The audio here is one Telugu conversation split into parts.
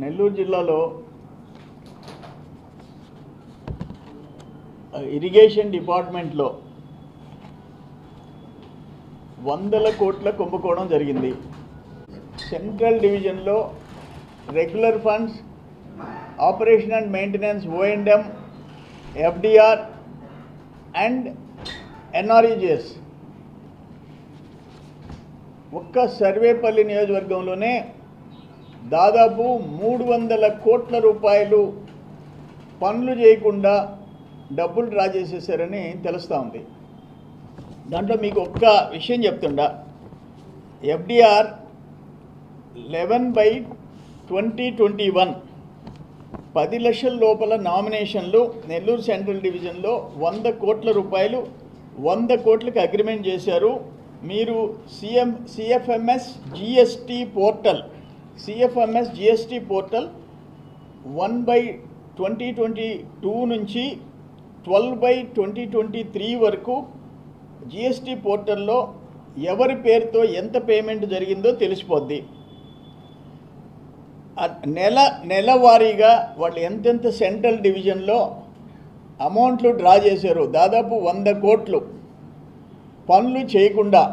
నెల్లూరు జిల్లాలో ఇరిగేషన్ డిపార్ట్మెంట్లో వందల కోట్ల కుంభకోణం జరిగింది. సెంట్రల్ డివిజన్లో regular funds, operation and maintenance, O&M, FDR and NREGS ఒక్క సర్వేపల్లి నియోజకవర్గంలోనే దాదాపు 300 కోట్ల రూపాయలు పనులు చేయకుండా డబ్బులు డ్రా చేసేసారని తెలుస్తూ ఉంది. దాంట్లో మీకు ఒక్క విషయం చెప్తుండా, FDR 11/2021 10 లక్షల లోపల నామినేషన్లు నెల్లూరు సెంట్రల్ డివిజన్లో 100 కోట్ల రూపాయలు 100 కోట్లకి అగ్రిమెంట్ చేశారు. మీరు CFMS GST పోర్టల్ 1/2022 నుంచి 12/2023 వరకు GST పోర్టల్లో ఎవరి పేరుతో ఎంత పేమెంట్ జరిగిందో తెలిసిపోద్ది. నెలవారీగా వాళ్ళు ఎంతెంత సెంట్రల్ డివిజన్లో అమౌంట్లు డ్రా చేశారు. దాదాపు 100 కోట్లు పనులు చేయకుండా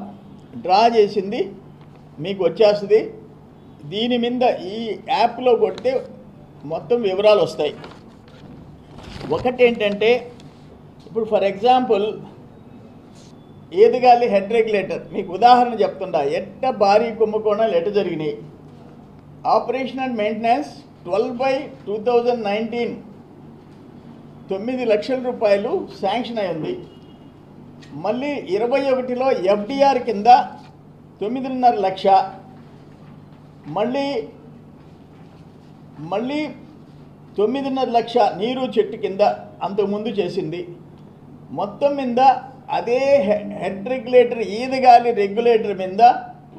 డ్రా చేసింది మీకు వచ్చేస్తుంది. దీని మీద ఈ యాప్లో కొడితే మొత్తం వివరాలు వస్తాయి. ఒకటేంటంటే, ఇప్పుడు ఫర్ ఎగ్జాంపుల్ ఏదిగాలి హెడ్ రెగ్యులేటర్ మీకు ఉదాహరణ చెప్తుండా, ఎట్ట భారీ కుంభకోణాలు ఎట్ట జరిగినాయి. ఆపరేషన్ అండ్ మెయింటెనెన్స్ 12/2019 9 లక్షల రూపాయలు శాంక్షన్ అయింది. మళ్ళీ 21లో FDR కింద 9.5 లక్ష, మళ్ళీ 9.5 లక్ష నీరు చెట్టు కింద అంతకుముందు చేసింది. మొత్తం మీద అదే హెడ్ రెగ్యులేటర్ ఈదగాలి రెగ్యులేటర్ మీద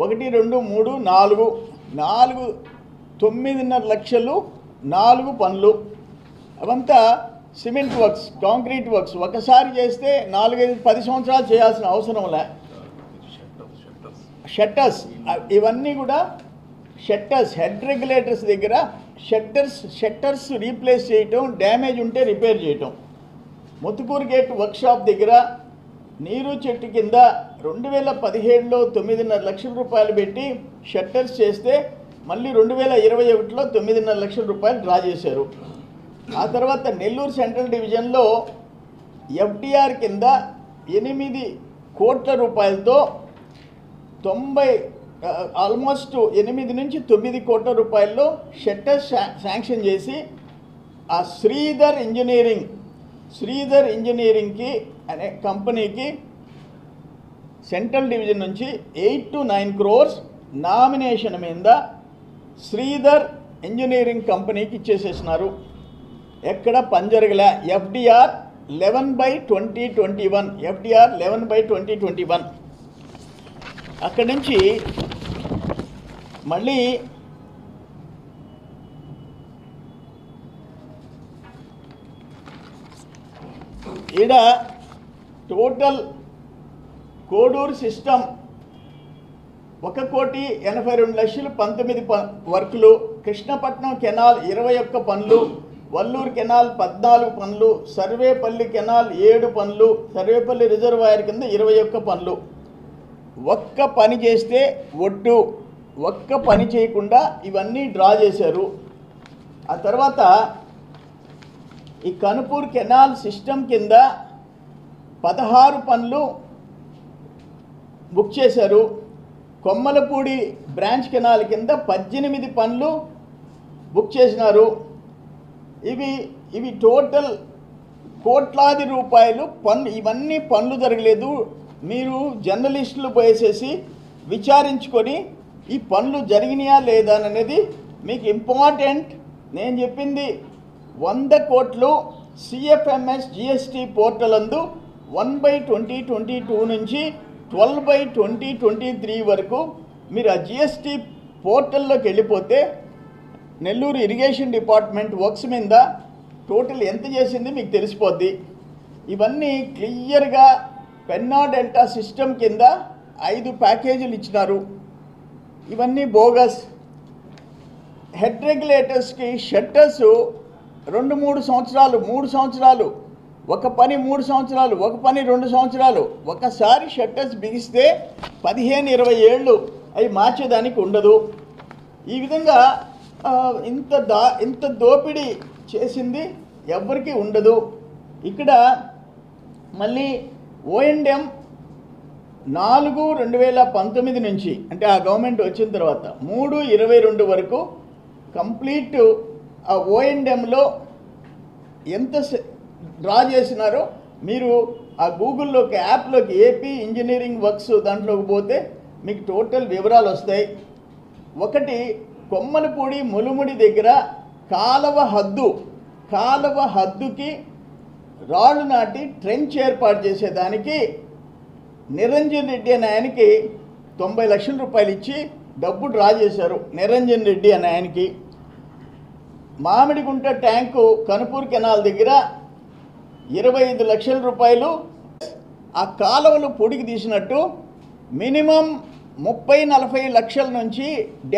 1, 2, 3, 4 9.5 లక్షలు 4 పనులు. అవంతా సిమెంట్ వర్క్స్, కాంక్రీట్ వర్క్స్. ఒకసారి చేస్తే 4, 5, 10 సంవత్సరాలు చేయాల్సిన అవసరం లే. షట్టర్స్ ఇవన్నీ కూడా షట్టర్స్ హెడ్ రెగ్యులేటర్స్ దగ్గర షట్టర్స్ రీప్లేస్ చేయటం, డ్యామేజ్ ఉంటే రిపేర్ చేయటం. ముత్తుకూరు గేట్ వర్క్షాప్ దగ్గర నీరు చెట్టు కింద 2017లో 9.5 లక్షల రూపాయలు పెట్టి షట్టర్స్ చేస్తే మళ్ళీ 2021లో 9.5 లక్షల రూపాయలు డ్రా చేశారు. ఆ తర్వాత నెల్లూరు సెంట్రల్ డివిజన్లో FDR కింద 8 కోట్ల రూపాయలతో ఆల్మోస్ట్ 8 నుంచి 9 కోట్ల రూపాయల్లో షట్టర్స్ శాంక్షన్ చేసి ఆ శ్రీధర్ ఇంజనీరింగ్కి అనే కంపెనీకి సెంట్రల్ డివిజన్ నుంచి 8 to 9 crores నామినేషన్ మీద శ్రీధర్ ఇంజనీరింగ్ కంపెనీకి ఇచ్చేసేసినారు. ఎక్కడ పని జరగలే. FDR 11/2021 అక్కడి నుంచి మళ్ళీ ఈడ టోటల్ కోడూరు సిస్టమ్ 1,82,00,000 19 వర్కులు, కృష్ణపట్నం కెనాల్ 21 పనులు, వల్లూరు కెనాల్ 14 పనులు, సర్వేపల్లి కెనాల్ 7 పనులు, సర్వేపల్లి రిజర్వాయర్ కింద 21 పనులు. ఒక్క పని చేస్తే ఒట్టు, ఒక్క పని చేయకుండా ఇవన్నీ డ్రా చేశారు. ఆ తర్వాత ఈ కనుపూర్ కెనాల్ సిస్టమ్ కింద 16 పనులు బుక్ చేశారు. కొమ్మలపూడి బ్రాంచ్ కెనాల్ కింద 18 పనులు బుక్ చేసినారు. ఇవి టోటల్ కోట్లాది రూపాయలు పన్ను. ఇవన్నీ పనులు జరగలేదు. మీరు జర్నలిస్టులు పోయేసేసి విచారించుకొని ఈ పనులు జరిగినాయా లేదా అనేది మీకు ఇంపార్టెంట్. నేను చెప్పింది 100 కోట్లు CFMS GST పోర్టల్ అందు 1/2022 నుంచి 12/2023 వరకు మీరు ఆ GST పోర్టల్లోకి వెళ్ళిపోతే నెల్లూరు ఇరిగేషన్ డిపార్ట్మెంట్ వర్క్స్ మీద టోటల్ ఎంత చేసింది మీకు తెలిసిపోద్ది. ఇవన్నీ క్లియర్గా పెన్నా డెల్టా సిస్టమ్ కింద 5 ప్యాకేజీలు ఇచ్చినారు. ఇవన్నీ బోగస్. హెడ్ రెగ్యులేటర్స్కి షట్టర్స్ 2-3 సంవత్సరాలు 3 సంవత్సరాలు ఒక పని 3 సంవత్సరాలు ఒక పని 2 సంవత్సరాలు ఒకసారి షట్టర్స్ బిగిస్తే 15-20 ఏళ్ళు అవి మార్చేదానికి ఉండదు. ఈ విధంగా ఇంత దోపిడీ చేసింది ఎవ్వరికీ ఉండదు. ఇక్కడ మళ్ళీ O&M 4/2019 నుంచి అంటే ఆ గవర్నమెంట్ వచ్చిన తర్వాత 3/22 వరకు కంప్లీట్ ఆ O&Mలో ఎంత డ్రా చేసినారో మీరు ఆ గూగుల్లోకి యాప్లోకి ఏపీ ఇంజనీరింగ్ వర్క్స్ దాంట్లోకి పోతే మీకు టోటల్ వివరాలు వస్తాయి. ఒకటి కొమ్మలపూడి ములుముడి దగ్గర కాలువ హద్దుకి రాళ్ళు నాటి ట్రెంచ్ ఏర్పాటు చేసేదానికి నిరంజన్ రెడ్డి అనే ఆయనకి 90 లక్షల రూపాయలు ఇచ్చి డబ్బు డ్రా చేశారు. నిరంజన్ రెడ్డి అనే ఆయనకి మామిడిగుంట ట్యాంకు కనుపూర్ కెనాల్ దగ్గర 25 లక్షల రూపాయలు ఆ కాలువలు పొడికి తీసినట్టు మినిమం 30-40 లక్షల నుంచి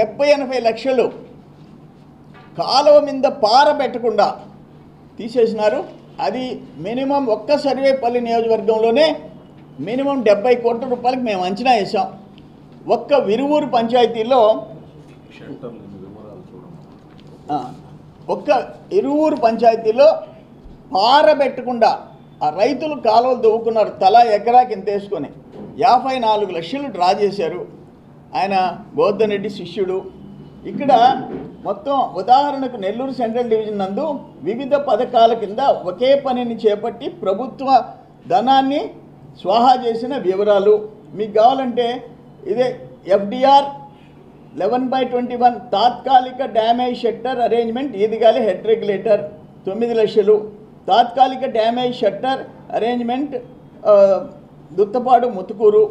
70-80 లక్షలు కాలువ మీద పారబెట్టకుండా తీసేసినారు. అది మినిమం ఒక్క సర్వేపల్లి నియోజకవర్గంలోనే మినిమం 70 కోట్ల రూపాయలకు మేము అంచనా వేసాం. ఒక్క విరువూరు పంచాయతీలో పారబెట్టకుండా ఆ రైతులు కాలువలు దువ్వుకున్నారు. తలా ఎకరాకి ఇంత వేసుకొని 54 లక్షలు డ్రా చేశారు. ఆయన గోవర్ధన్ రెడ్డి శిష్యుడు. ఇక్కడ మొత్తం ఉదాహరణకు నెల్లూరు సెంట్రల్ డివిజన్ నందు వివిధ పథకాల కింద ఒకే పనిని చేపట్టి ప్రభుత్వ ధనాన్ని స్వాహా చేసిన వివరాలు మీకు కావాలంటే ఇదే FDR 11/21 తాత్కాలిక damage shutter arrangement Eedigali head regulator 9 లక్షలు, తాత్కాలిక damage shutter arrangement Duttapadu Muthukuru,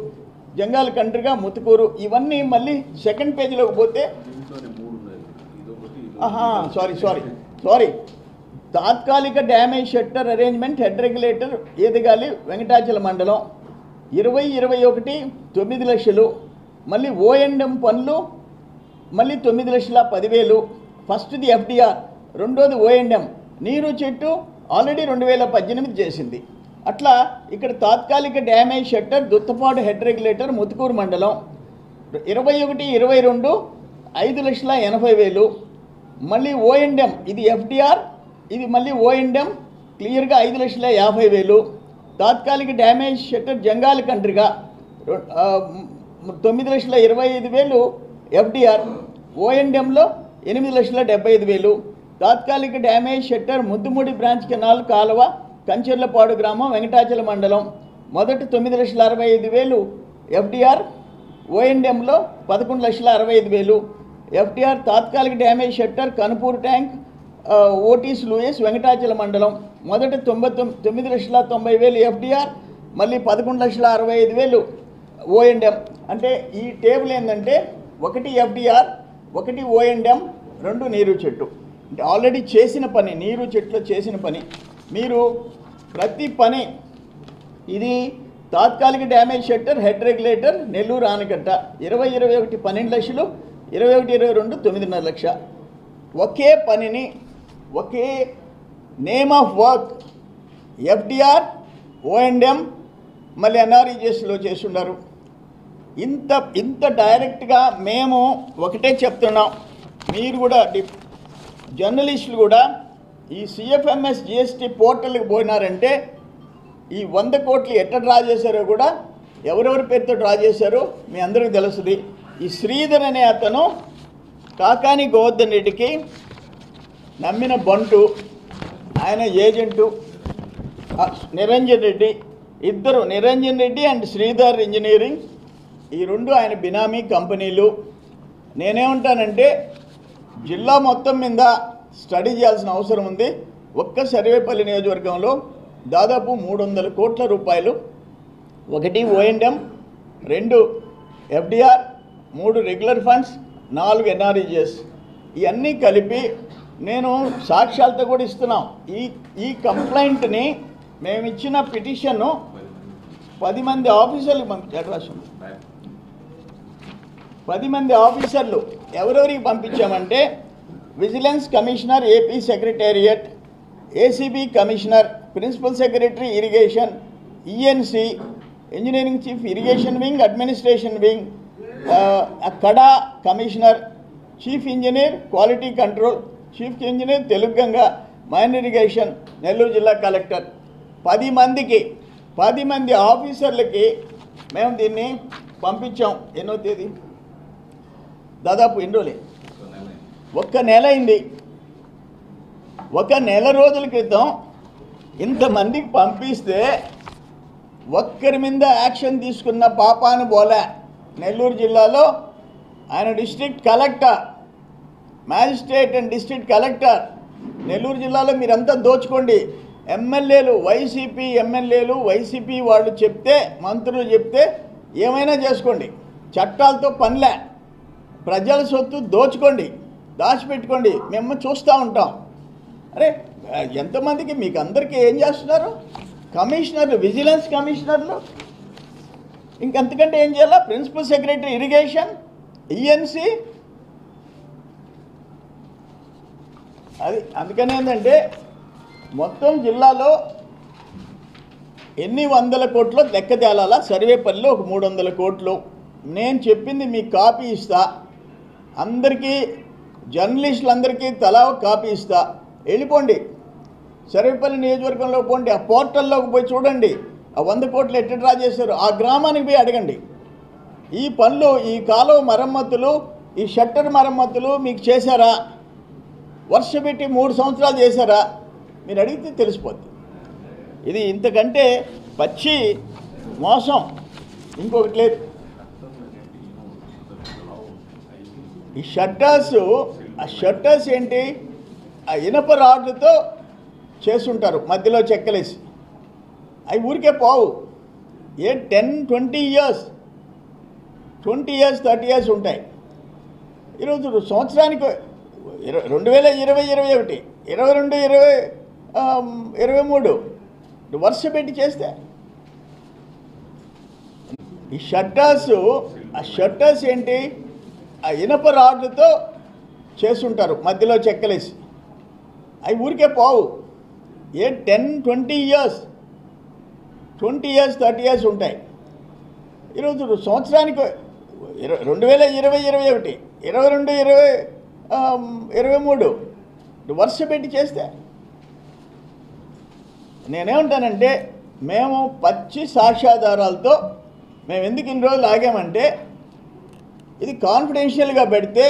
Jangala Kantriga Muthukuru. ఇవన్నీ మళ్ళీ సెకండ్ పేజీలోకి పోతే సారీ తాత్కాలిక damage shutter arrangement head regulator Eedagali Venkatachala మండలం 2021 9 లక్షలు. మళ్ళీ O&M పనులు మళ్ళీ 9,10,000. ఫస్ట్ది FDR, రెండోది O&M. నీరు చెట్టు ఆల్రెడీ 2018 చేసింది. అట్లా ఇక్కడ తాత్కాలిక damage shutter Duttapadu head regulator Muthukuru మండలం 21-22 5,80,000. మళ్ళీ O&M ఇది FDR, ఇది మళ్ళీ O&M క్లియర్గా 5,50,000. తాత్కాలిక డ్యామేజ్ షట్టర్ జంగాల కంట్రిగా 9,25,000 FDR, O&Mలో 8,75,000. తాత్కాలిక damage shutter Muddumudi branch canal కాలువ కంచెర్లపాడు గ్రామం వెంకటాచల మండలం మొదట 9,65,000 FDR, O&Mలో 11,65,000 FDR. తాత్కాలిక డ్యామేజ్ షట్టర్ కనుపూర్ ట్యాంక్ ఓటీస్ లూయస్ వెంకటాచల మండలం మొదట 9,90,000 FDR, మళ్ళీ 11,65,000 O&M. అంటే ఈ టేబుల్ ఏంటంటే ఒకటి FDR, ఒకటి O&M, 2 నీరు చెట్టు. అంటే ఆల్రెడీ చేసిన పని, నీరు చెట్టులో చేసిన పని. మీరు ప్రతి పని ఇది తాత్కాలిక damage shutter head regulator Nellore ఆనకట్ట 2021 12 లక్షలు, 21-22 9.5 లక్ష. ఒకే పనిని ఒకే name of work FDR, O&M మళ్ళీ NREGSలో చేస్తున్నారు. ఇంత డైరెక్ట్గా మేము ఒకటే చెప్తున్నాం. మీరు కూడా జర్నలిస్టులు కూడా ఈ CFMS GST పోర్టల్కి పోయినారంటే ఈ 100 కోట్లు ఎట్లా డ్రా చేశారో కూడా ఎవరెవరి పేరుతో డ్రా చేశారో మీ అందరికీ తెలుస్తుంది. ఈ శ్రీధర్ అనే అతను కాకాని గోవర్ధన్ రెడ్డికి నమ్మిన బంటు, ఆయన ఏజెంటు నిరంజన్ రెడ్డి. ఇద్దరు నిరంజన్ రెడ్డి అండ్ శ్రీధర్ ఇంజనీరింగ్, ఈ 2 ఆయన బినామీ కంపెనీలు. నేనేమంటానంటే జిల్లా మొత్తం మీద స్టడీ చేయాల్సిన అవసరం ఉంది. ఒక్క సర్వేపల్లి నియోజకవర్గంలో దాదాపు 300 కోట్ల రూపాయలు, 1 O&M, 2 FDR, 3 regular funds, 4 NREGS. ఇవన్నీ కలిపి నేను సాక్ష్యాలతో కూడా ఇస్తున్నాం. ఈ కంప్లైంట్ని మేము ఇచ్చిన పిటిషన్ను 10 మంది ఆఫీసర్లకు పంపించారు. 10 మంది ఆఫీసర్లు ఎవరెవరికి పంపించామంటే vigilance commissioner AP secretariat, ACB commissioner, principal secretary irrigation, ENC engineering chief irrigation wing, administration wing, కడా commissioner, chief engineer quality control, chief engineer Telugu Ganga main irrigation Nellore జిల్లా కలెక్టర్ 10 మంది ఆఫీసర్లకి మేము దీన్ని పంపించాం. ఎన్నో తేదీ దాదాపు ఎన్ని రోజులే, ఒక్క నెల అయింది. ఒక నెల రోజుల క్రితం ఇంతమందికి పంపిస్తే ఒక్కరి మీద యాక్షన్ తీసుకున్న పాపాను బోలే. నెల్లూరు జిల్లాలో ఆయన district collector, magistrate and district collector, Nellore జిల్లాలో మీరంతా దోచుకోండి. ఎమ్మెల్యేలు, వైసీపీ ఎమ్మెల్యేలు, వైసీపీ వాళ్ళు చెప్తే, మంత్రులు చెప్తే ఏమైనా చేసుకోండి, చట్టాలతో పనిలే. ప్రజల సొత్తు దోచుకోండి, దాచిపెట్టుకోండి, మేము చూస్తూ ఉంటాం. అరే ఎంతమందికి మీకు అందరికీ ఏం చేస్తున్నారు? కమిషనర్లు, విజిలెన్స్ కమిషనర్లు, ఇంకంతకంటే ఏం చేయాలా? ప్రిన్సిపల్ సెక్రటరీ ఇరిగేషన్, ఈఎన్సి, అది. అందుకని ఏంటంటే మొత్తం జిల్లాలో ఎన్ని వందల కోట్లు లెక్క తేలాలా? సర్వేపల్లిలో ఒక 300 కోట్లు. నేను చెప్పింది మీకు కాపీ ఇస్తా, అందరికీ జర్నలిస్టులందరికీ తలా ఒక కాపీ ఇస్తా. వెళ్ళిపోండి, సర్వేపల్లి నియోజకవర్గంలో పోండి, ఆ పోర్టల్లోకి పోయి చూడండి ఆ 100 కోట్లు ఎట్ట డ్రా చేశారు. ఆ గ్రామానికి పోయి అడగండి. ఈ పనులు, ఈ కాలువ మరమ్మతులు, ఈ షట్టర్ మరమ్మతులు మీకు చేశారా? వర్ష పెట్టి 3 సంవత్సరాలు చేశారా? మీరు అడిగితే తెలిసిపోద్ది. ఇది ఇంతకంటే పచ్చి మోసం ఇంకొకటి లేదు. ఈ షట్టర్స్, ఆ షట్టర్స్ ఏంటి? ఆ ఇనప రాడ్లతో చేస్తుంటారు, మధ్యలో చెక్కలేసి. అవి ఊరికే పోవు. 10-20 ఇయర్స్, 20 ఇయర్స్ 30 ఇయర్స్ ఉంటాయి. ఈరోజు సంవత్సరానికి 2020-21, 22-23 వర్ష పెట్టి చేస్తే ఈ షట్టర్స్, ఆ షట్టర్స్ ఏంటి? ఆ ఇనప రాడ్లతో చేస్తుంటారు, మధ్యలో చెక్కలేసి. అవి ఊరికే పోవు. 10-20 ఇయర్స్, 20 ఇయర్స్ 30 ఇయర్స్ ఉంటాయి. ఈరోజు సంవత్సరానికి 2020-21, 22-23 వర్ష పెట్టి చేస్తే నేనేమంటానంటే, మేము పచ్చి సాక్ష్యాధారాలతో మేము ఎందుకు ఇన్ని రోజులు ఆగామంటే, ఇది కాన్ఫిడెన్షియల్గా పెడితే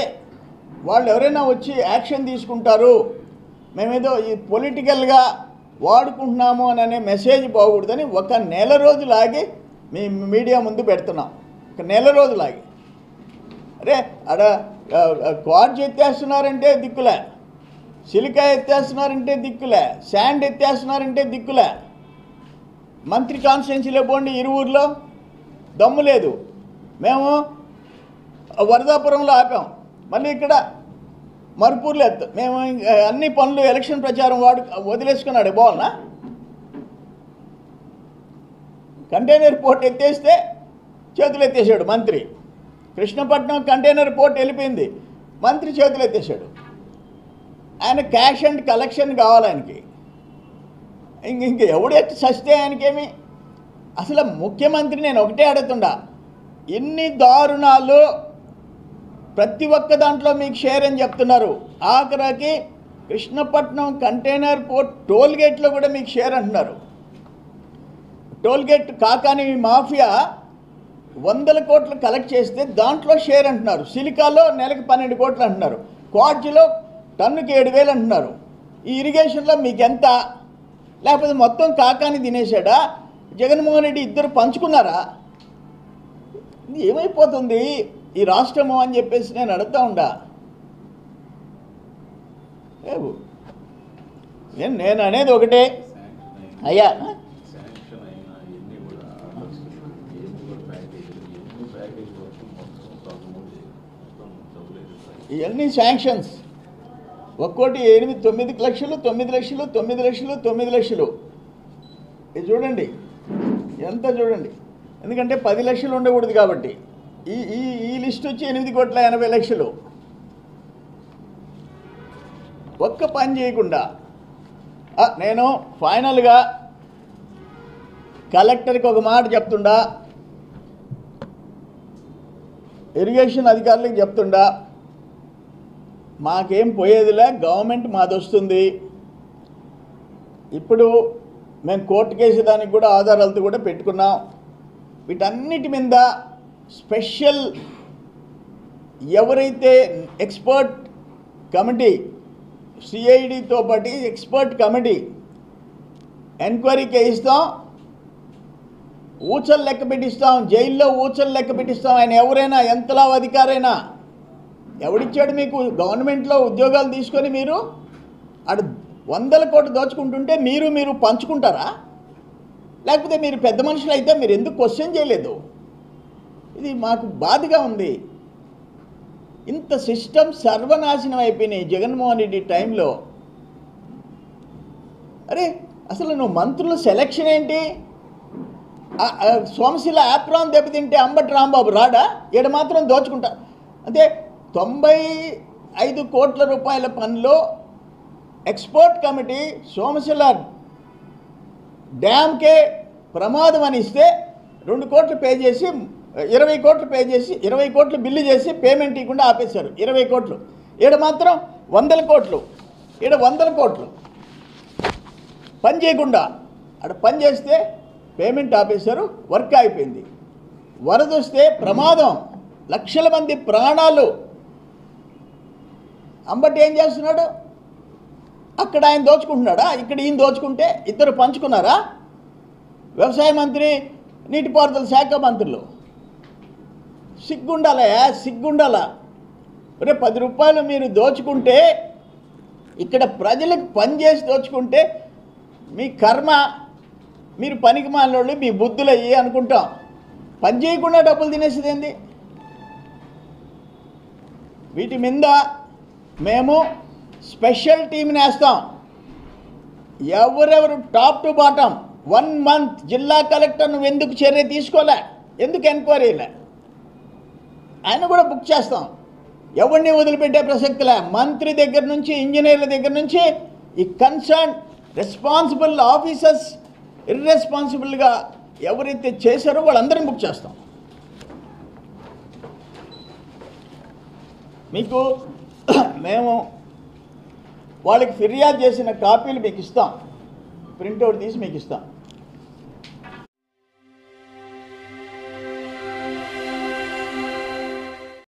వాళ్ళు ఎవరైనా వచ్చి యాక్షన్ తీసుకుంటారు, మేమేదో ఈ పొలిటికల్గా వాడుకుంటున్నాము అనే మెసేజ్ పోకూడదని ఒక నెల రోజులు ఆగి మీ మీడియా ముందు పెడుతున్నాం. ఒక నెల రోజులు ఆగి. అరే అక్కడ క్వార్జ్ ఎత్తేస్తున్నారంటే దిక్కులే, సిలికా ఎత్తేస్తున్నారంటే దిక్కులే, శాండ్ ఎత్తేస్తున్నారంటే దిక్కులే. మంత్రి కాన్స్టిట్యున్సీలో పోండి, ఇరువురులో దమ్ము లేదు. మేము వరదాపురంలో ఆపాం, మళ్ళీ ఇక్కడ మరుపూర్లో ఎత్తాం. మేము అన్ని పనులు ఎలక్షన్ ప్రచారం వదిలేసుకున్నాడు. బాగున్నా కంటైనర్ పోర్ట్ ఎత్తేస్తే చేతులు ఎత్తేసాడు మంత్రి. కృష్ణపట్నం కంటైనర్ పోర్ట్ వెళ్ళిపోయింది, మంత్రి చేతులు ఎత్తేసాడు. ఆయన క్యాష్ అండ్ కలెక్షన్ కావాలి ఆయనకి. ఇంక ఎవడెత్తి సస్తే ఆయనకేమి? అసలు ముఖ్యమంత్రి నేను ఒకటే అడుగుతుండా, ఇన్ని దారుణాలు ప్రతి ఒక్క దాంట్లో మీకు షేర్ అని చెప్తున్నారు. ఆఖరికి కృష్ణపట్నం కంటైనర్ పోర్ట్ టోల్గేట్లో కూడా మీకు షేర్ అంటున్నారు. టోల్గేట్ కాకాని మాఫియా 100 కోట్లు కలెక్ట్ చేస్తే దాంట్లో షేర్ అంటున్నారు. సిలికాలో నెలకు 12 కోట్లు అంటున్నారు. క్వార్జ్లో టన్నుకి 7,000 అంటున్నారు. ఈ ఇరిగేషన్లో మీకు ఎంత? లేకపోతే మొత్తం కాకాని తినేశాడా? జగన్మోహన్ రెడ్డి ఇద్దరు పంచుకున్నారా? ఇది ఏమైపోతుంది ఈ రాష్ట్రము అని చెప్పేసి నేను అడుగుతా ఉండా. నేను అనేది ఒకటే అయ్యా, ఇవన్నీ శాంక్షన్స్ ఒక్కోటి 8-9 లక్షలు, 9 లక్షలు, 9 లక్షలు, 9 లక్షలు. ఇది చూడండి ఎంత చూడండి, ఎందుకంటే 10 లక్షలు ఉండకూడదు కాబట్టి. ఈ లిస్ట్ వచ్చి 8,80,00,000. ఒక్క పని చేయకుండా నేను ఫైనల్గా కలెక్టర్కి ఒక మాట చెప్తుండా, ఇరిగేషన్ అధికారులకు చెప్తుండా, మాకేం పోయేదిలే, గవర్నమెంట్ మాది వస్తుంది. ఇప్పుడు మేము కోర్టు కేసు దానికి కూడా ఆధారాలతో కూడా పెట్టుకున్నాం. వీటన్నిటి మీద స్పెషల్ ఎవరైతే ఎక్స్పర్ట్ కమిటీ, సిఐడితో పాటు ఎక్స్పర్ట్ కమిటీ ఎంక్వైరీకి వేయిస్తాం, ఊచలు లెక్క పెట్టిస్తాం, జైల్లో ఊచలు లెక్క పెట్టిస్తాం. ఆయన ఎవరైనా ఎంతలా అధికారైనా, ఎవడిచ్చాడు మీకు గవర్నమెంట్లో ఉద్యోగాలు తీసుకొని మీరు అటు 100 కోట్లు దోచుకుంటుంటే మీరు పంచుకుంటారా? లేకపోతే మీరు పెద్ద మనుషులు అయితే మీరు ఎందుకు క్వశ్చన్ చేయలేదు? ఇది మాకు బాధగా ఉంది. ఇంత సిస్టమ్ సర్వనాశనం అయిపోయినాయి జగన్మోహన్ రెడ్డి టైంలో. అరే అసలు నువ్వు మంత్రుల సెలక్షన్ ఏంటి? సోమశిల యాప్రాన్ దెబ్బతింటే అంబటి రాంబాబు రాడా? ఈడ మాత్రం దోచుకుంటా. అంటే 95 కోట్ల రూపాయల పనిలో ఎక్స్పర్ట్ కమిటీ సోమశిల డ్యామ్కే ప్రమాదం అని ఇస్తే 2 కోట్లు పే చేసి 20 కోట్లు పే చేసి 20 కోట్లు బిల్లు చేసి పేమెంట్ ఇవ్వకుండా ఆపేశారు. 20 కోట్లు. ఈడ మాత్రం 100 కోట్లు. ఈడ 100 కోట్లు పని చేయకుండా అక్కడ పని చేస్తే పేమెంట్ ఆపేశారు, వర్క్ అయిపోయింది. వరద వస్తే ప్రమాదం, లక్షల మంది ప్రాణాలు. అంబటి ఏం చేస్తున్నాడు? అక్కడ ఆయన దోచుకుంటున్నాడా? ఇక్కడ ఈయన దోచుకుంటే ఇద్దరు పంచుకున్నారా? వ్యవసాయ మంత్రి, నీటిపారుదల శాఖ మంత్రులు సిగ్గుండాలయా, సిగ్గుండాలా? రే 10 రూపాయలు మీరు దోచుకుంటే, ఇక్కడ ప్రజలకు పని చేసి దోచుకుంటే మీ కర్మ, మీరు పనికి మాలోళ్ళు, మీ బుద్ధులు అయ్యి అనుకుంటాం. పని చేయకుండా డబ్బులు తినేసేది ఏంది? వీటి మీద మేము స్పెషల్ టీంని వేస్తాం. ఎవరెవరు టాప్ టు బాటం 1 మంత్ జిల్లా కలెక్టర్ నువ్వు ఎందుకు చర్య తీసుకోలే, ఎందుకు ఎంక్వైరీలే, ఆయన కూడా బుక్ చేస్తాం. ఎవరిని వదిలిపెట్టే ప్రసక్తిలే. మంత్రి దగ్గర నుంచి, ఇంజనీర్ల దగ్గర నుంచి, ఈ కన్సర్న్ రెస్పాన్సిబుల్ ఆఫీసర్స్ ఇర్రెస్పాన్సిబుల్గా ఎవరైతే చేశారో వాళ్ళందరినీ బుక్ చేస్తాం. మీకు మేము వాళ్ళకి ఫిర్యాదు చేసిన కాపీలు మీకు ఇస్తాం, ప్రింట్అవుట్ తీసి మీకు ఇస్తాం.